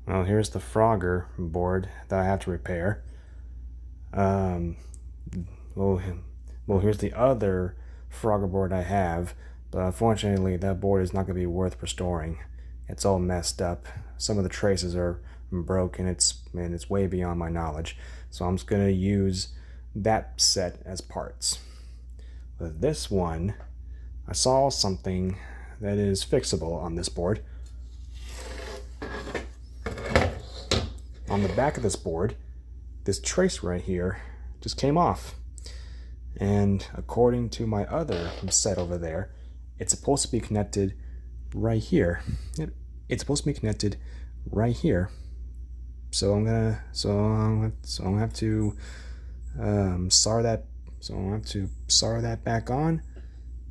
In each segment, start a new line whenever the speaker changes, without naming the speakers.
Well, here's the Frogger board that I have to repair. Um, well, here's the other Frogger board I have, but unfortunately that board is not going to be worth restoring. It's all messed up. Some of the traces are broken. It's way beyond my knowledge. So I'm just going to use that set as parts. With this one, I saw something that is fixable on this board. On the back of this board, this trace right here just came off. And according to my other set over there, it's supposed to be connected right here. It's supposed to be connected right here. So I'm gonna have to solder that. So I'm gonna have to solder that back on,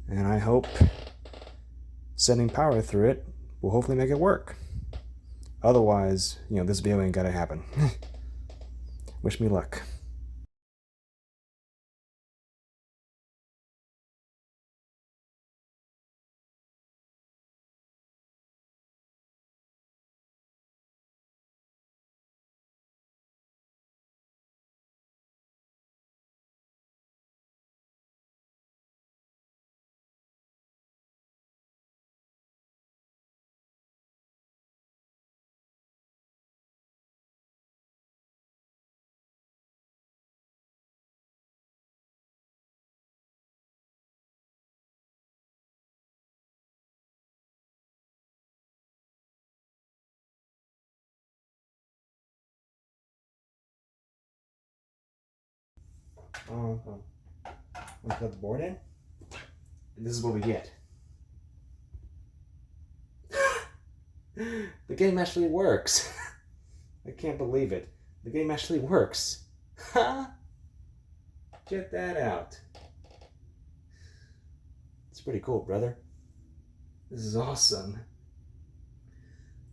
and I hope sending power through it will hopefully make it work. Otherwise, this video ain't gotta happen. Wish me luck. We put the board in, and this is what we get. The game actually works. I can't believe it. The game actually works. Ha! Check that out. It's pretty cool, brother. This is awesome.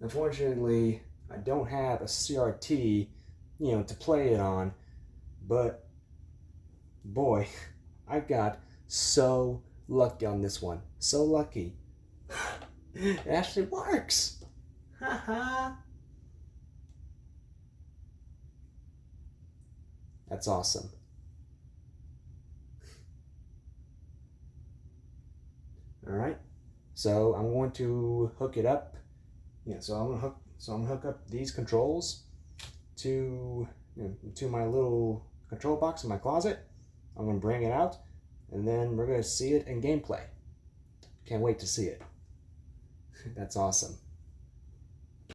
Unfortunately, I don't have a CRT, to play it on, but boy, I got so lucky on this one. So lucky. It actually works. Haha. That's awesome. All right. So I'm going to hook it up. So I'm gonna hook up these controls to to my little control box in my closet. I'm gonna bring it out, and then we're gonna see it in gameplay. Can't wait to see it. That's awesome.